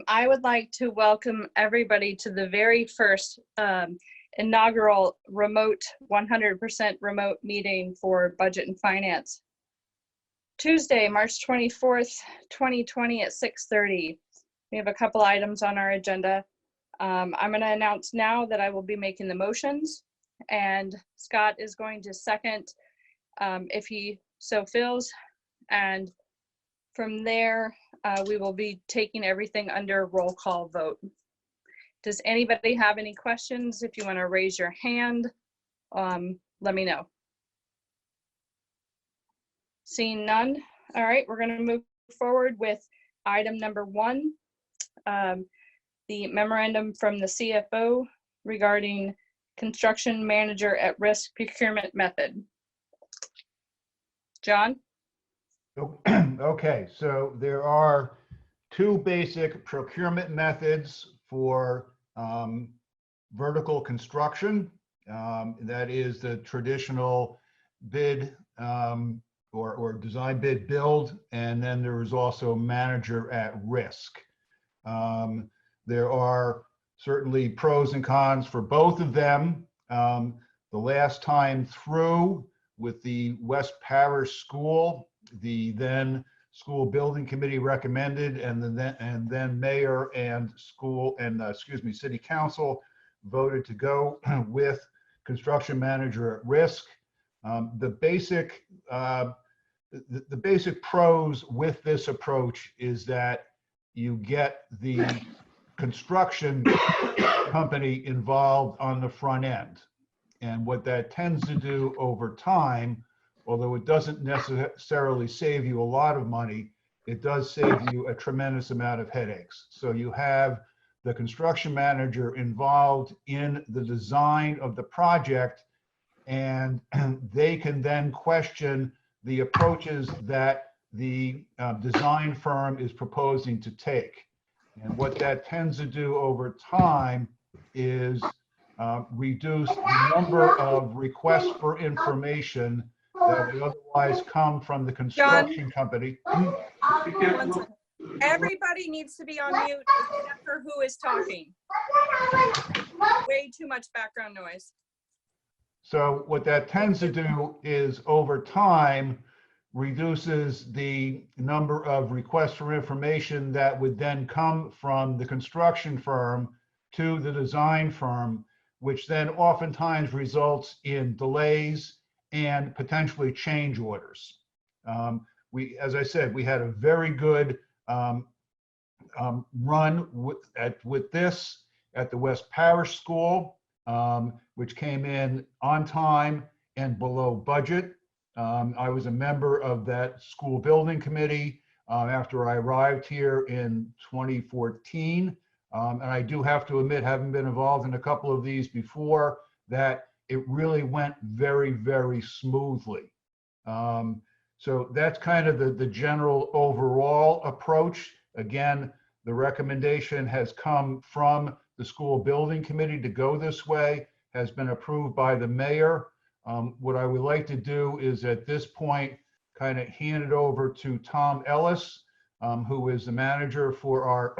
I would like to welcome everybody to the very first inaugural 100% remote meeting for Budget and Finance. Tuesday, March 24th, 2020 at 6:30. We have a couple items on our agenda. I'm going to announce now that I will be making the motions, and Scott is going to second if he so feels. And from there, we will be taking everything under roll call vote. Does anybody have any questions? If you want to raise your hand, let me know. Seeing none. All right, we're going to move forward with item number 1, the memorandum from the CFO regarding construction manager at risk procurement method. John? Okay, so there are 2 basic procurement methods for vertical construction. That is the traditional bid or design bid build, and then there is also manager at risk. There are certainly pros and cons for both of them. The last time through with the West Parish School, the then school building committee recommended, and then mayor and city council voted to go with construction manager at risk. The basic pros with this approach is that you get the construction company involved on the front end. And what that tends to do over time, although it doesn't necessarily save you a lot of money, it does save you a tremendous amount of headaches. So you have the construction manager involved in the design of the project, and they can then question the approaches that the design firm is proposing to take. And what that tends to do over time is reduce the number of requests for information that would otherwise come from the construction company. Everybody needs to be on mute except for who is talking. Way too much background noise. So what that tends to do is over time reduces the number of requests for information that would then come from the construction firm to the design firm, which then oftentimes results in delays and potentially change orders. As I said, we had a very good run with this at the West Parish School, which came in on time and below budget. I was a member of that school building committee after I arrived here in 2014. And I do have to admit, having been involved in a couple of these before, that it really went very, very smoothly. So that's kind of the general overall approach. Again, the recommendation has come from the school building committee to go this way, has been approved by the mayor. What I would like to do is at this point kind of hand it over to Tom Ellis, who is the manager for our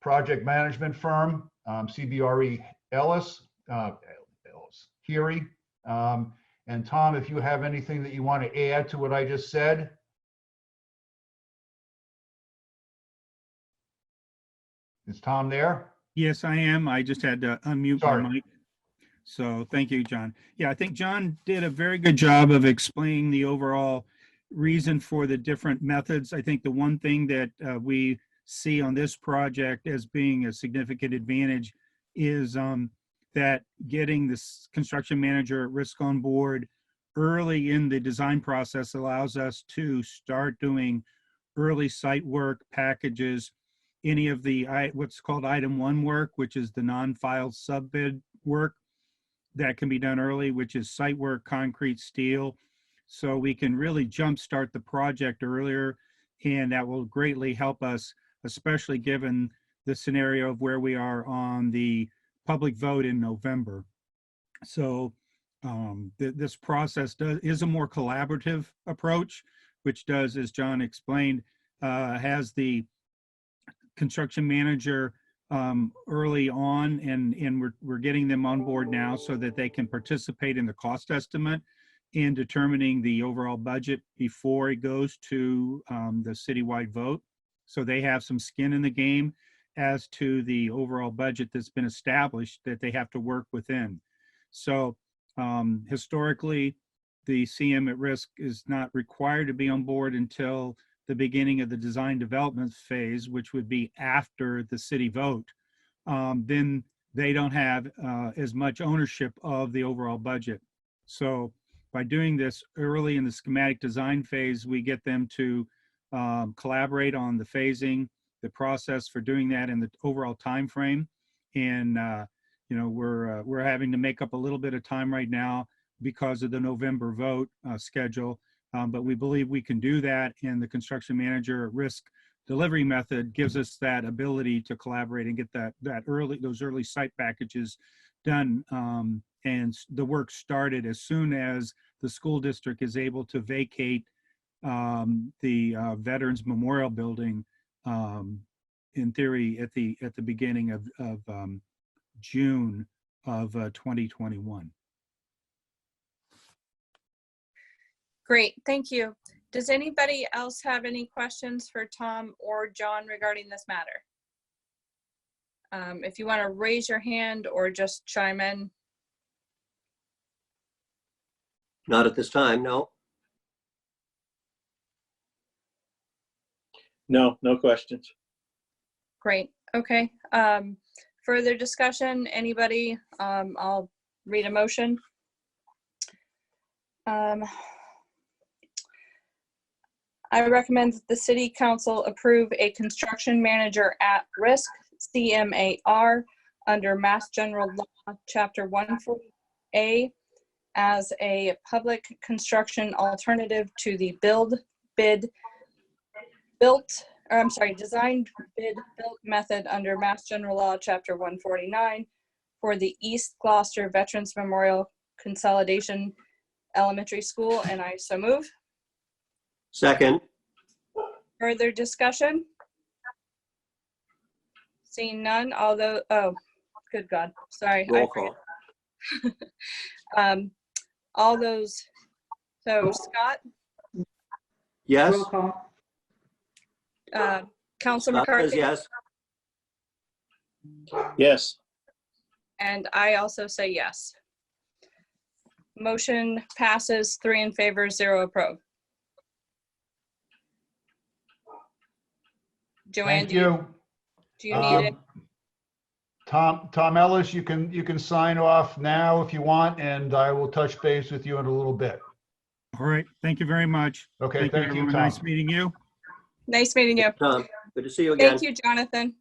project management firm, CBRE Ellis, Curie. And Tom, if you have anything that you want to add to what I just said. Is Tom there? Yes, I am. I just had to unmute Sorry. my mic. So thank you, John. Yeah, I think John did a very good job of explaining the overall reason for the different methods. I think the one thing that we see on this project as being a significant advantage is that getting this construction manager at risk on board early in the design process allows us to start doing early site work packages, any of the what's called item 1 work, which is the non-filed sub-bid work that can be done early, which is site work, concrete, steel. So we can really jumpstart the project earlier, and that will greatly help us, especially given the scenario of where we are on the public vote in November. So this process is a more collaborative approach, which does, as John explained, has the construction manager early on, and we're getting them on board now so that they can participate in the cost estimate in determining the overall budget before it goes to the citywide vote. So they have some skin in the game as to the overall budget that's been established that they have to work within. So historically, the CM at risk is not required to be on board until the beginning of the design development phase, which would be after the city vote. Then they don't have as much ownership of the overall budget. So by doing this early in the schematic design phase, we get them to collaborate on the phasing, the process for doing that, and the overall time frame. And you know, we're having to make up a little bit of time right now because of the November vote schedule, but we believe we can do that. And the construction manager risk delivery method gives us that ability to collaborate and get those early site packages done, and the work started as soon as the school district is able to vacate the Veterans Memorial Building, in theory, at the beginning of June of 2021. Great, thank you. Does anybody else have any questions for Tom or John regarding this matter? If you want to raise your hand or just chime in. Not at this time, no. No, no questions. Great, okay. Further discussion, anybody? I'll read a motion. I recommend that the City Council approve a construction manager at risk, CMAR, under Mass General Law, Chapter 140A, as a public construction alternative to the design bid built method under Mass General Law, Chapter 149 for the East Gloucester Veterans Memorial Consolidation Elementary School, and I so move. Second. Further discussion? Seeing none, although, oh, good God, sorry. Roll call. All those, so Scott, Yes. Roll call. Council Scott says McCarthy, yes. Yes. and I also say yes. Motion passes 3 in favor, 0 opposed. Joanne, Thank you. do you need it? Tom Ellis, you can sign off now if you want, and I will touch base with you in a little bit. All right, thank you very much. Okay, Thank thank you, everyone. Tom. Nice meeting you. Nice meeting you. Tom, good to see you again. Thank you, Jonathan.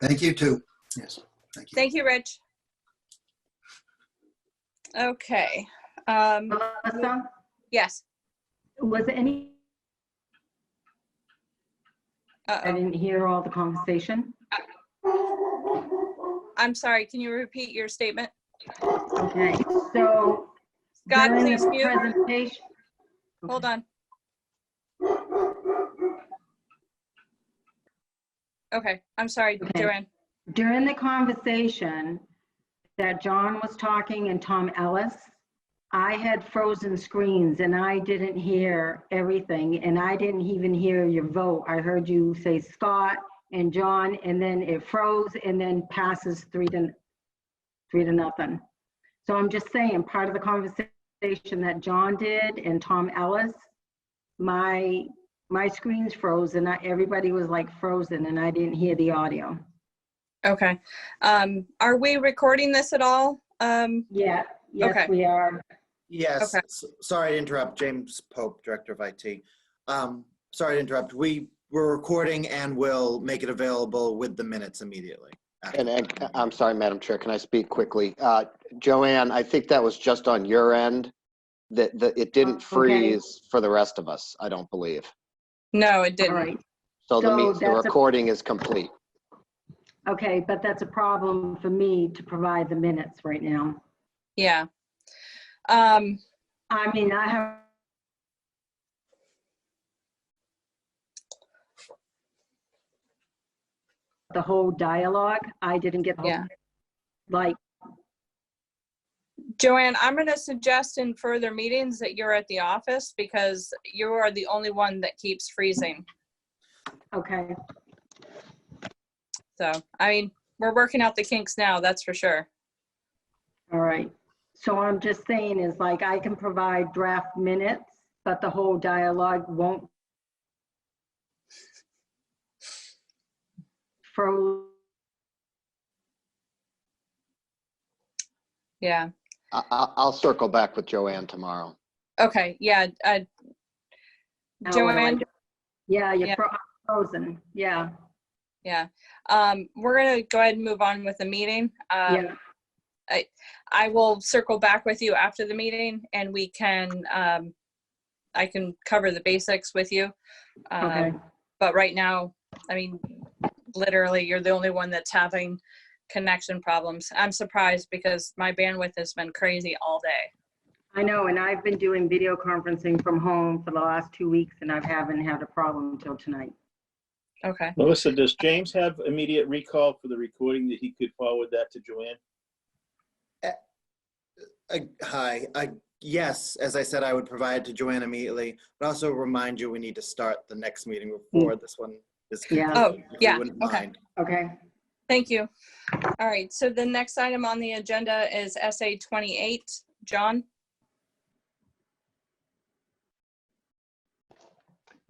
Thank you too. Yes, thank you. Thank you, Rich. Okay. Melissa, Yes. was any, I Uh-oh. didn't hear all the conversation. I'm sorry, can you repeat your statement? Okay, so Scott, during please the mute. presentation. Hold on. Okay, I'm sorry, Okay. Joanne. During the conversation that John was talking and Tom Ellis, I had frozen screens and I didn't hear everything, and I didn't even hear your vote. I heard you say Scott and John, and then it froze and then passes 3-0. So I'm just saying, part of the conversation that John did and Tom Ellis, my screens froze and everybody was like frozen and I didn't hear the audio. Okay. Are we recording this at all? Yeah, yes, Okay. we are. Yes, Okay. sorry to interrupt. James Pope, Director of IT. Sorry to interrupt. We're recording and will make it available with the minutes immediately. And I'm sorry, Madam Chair, can I speak quickly? Joanne, I think that was just on your end, that it didn't Okay. freeze for the rest of us, I don't believe. No, it All didn't. right. So So the that's a- recording is complete. Okay, but that's a problem for me to provide the minutes right now. Yeah. I mean, I have, the whole dialogue, I didn't get, Yeah. like, Joanne, I'm going to suggest in further meetings that you're at the office because you are the only one that keeps freezing. okay, So, I mean, we're working out the kinks now, that's for sure. all right. So I'm just saying is like, I can provide draft minutes, but the whole dialogue won't froze. Yeah. I'll circle back with Joanne tomorrow. Okay. Yeah. Joanne. Yeah, Yeah. you're frozen. Yeah, Yeah. We're going to go ahead and move on with the meeting. yeah, I will circle back with you after the meeting and we can, I can cover the basics with you. okay. But right now, I mean, literally, you're the only one that's having connection problems. I'm surprised because my bandwidth has been crazy all day. I know, and I've been doing video conferencing from home for the last 2 weeks and I haven't had a problem until tonight. Okay. Melissa, does James have immediate recall for the recording that he could forward that to Joanne? Hi, yes, as I said, I would provide to Joanne immediately, but also remind you we need to start the next meeting before this one is Yeah. concluded, Oh, if you yeah, wouldn't okay. mind. Okay, Thank you. All right. So the next item on the agenda is SA 28. John?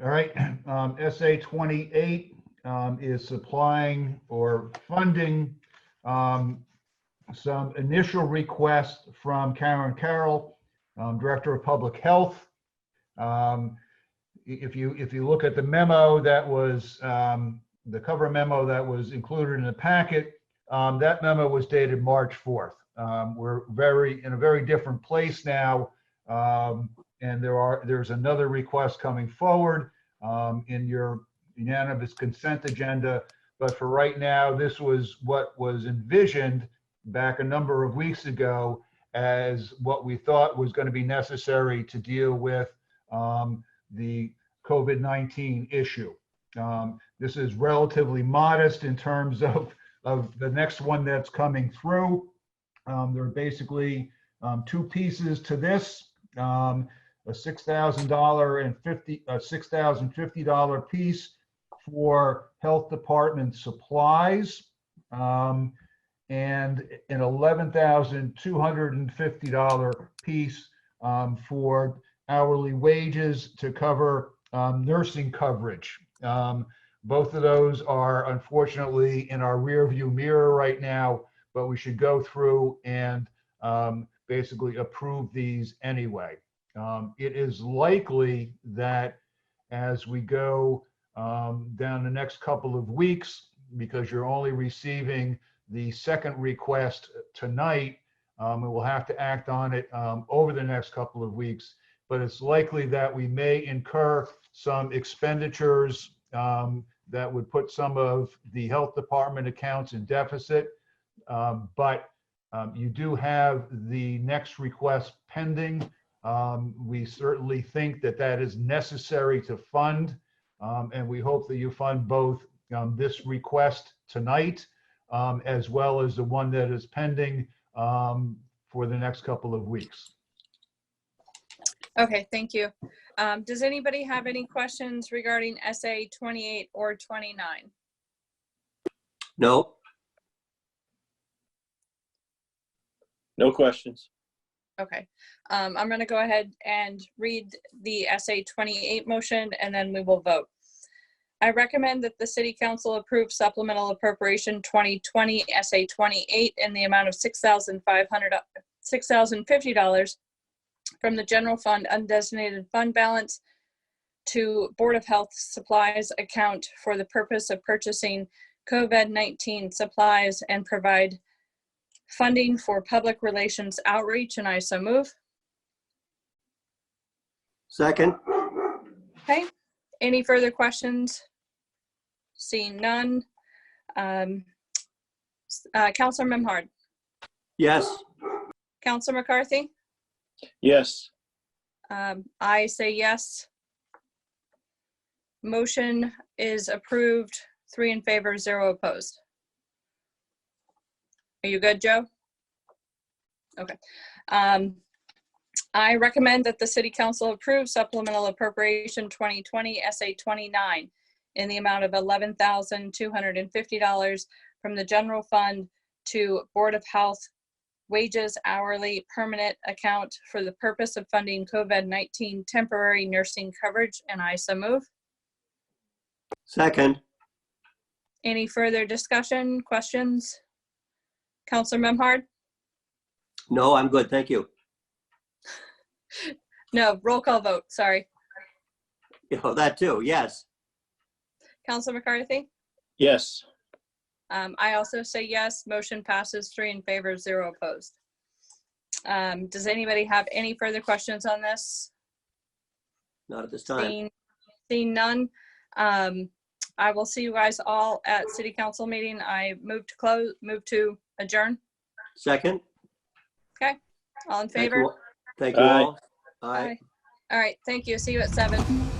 All right, SA 28 is supplying or funding some initial requests from Karen Carroll, Director of Public Health. If you look at the memo that was, the cover memo that was included in the packet, that memo was dated March 4th. We're in a very different place now. And there's another request coming forward in your unanimous consent agenda. But for right now, this was what was envisioned back a number of weeks ago as what we thought was going to be necessary to deal with the COVID-19 issue. This is relatively modest in terms of the next one that's coming through. There are basically two pieces to this. A $6,050 piece for health department supplies, and an $11,250 piece for hourly wages to cover nursing coverage. Both of those are unfortunately in our rearview mirror right now, but we should go through and basically approve these anyway. It is likely that as we go down the next couple of weeks, because you're only receiving the second request tonight, and we'll have to act on it over the next couple of weeks, but it's likely that we may incur some expenditures that would put some of the health department accounts in deficit. But you do have the next request pending. We certainly think that that is necessary to fund, and we hope that you fund both this request tonight as well as the one that is pending for the next couple of weeks. Okay, thank you. Does anybody have any questions regarding SA 28 or 29? No, No questions. Okay, I'm going to go ahead and read the SA 28 motion and then we will vote. I recommend that the City Council approve supplemental appropriation 2020 SA 28 in the amount of $6,050 from the general fund undesignated fund balance to Board of Health supplies account for the purpose of purchasing COVID-19 supplies and provide funding for public relations outreach, and I so move. second, Okay, any further questions? Seeing none. Counselor Memhard, yes, Counselor McCarthy? Yes. I say yes. Motion is approved 3 in favor, 0 opposed. Are you good, Joe? Okay. I recommend that the City Council approve supplemental appropriation 2020 SA 29 in the amount of $11,250 from the general fund to Board of Health wages hourly permanent account for the purpose of funding COVID-19 temporary nursing coverage, and I so move. Second. Any further discussion, questions? Counselor Memhard? No, I'm good. Thank you. No, roll call vote, sorry. That too. Yes. Counselor McCarthy? Yes. I also say yes. Motion passes 3 in favor, 0 opposed. Does anybody have any further questions on this? Not at this time. Seeing none. I will see you guys all at City Council meeting. I move to adjourn. Second. Okay, all in Thank favor? you. Thank you Aye. all. Aye. All right, thank you. See you at 7.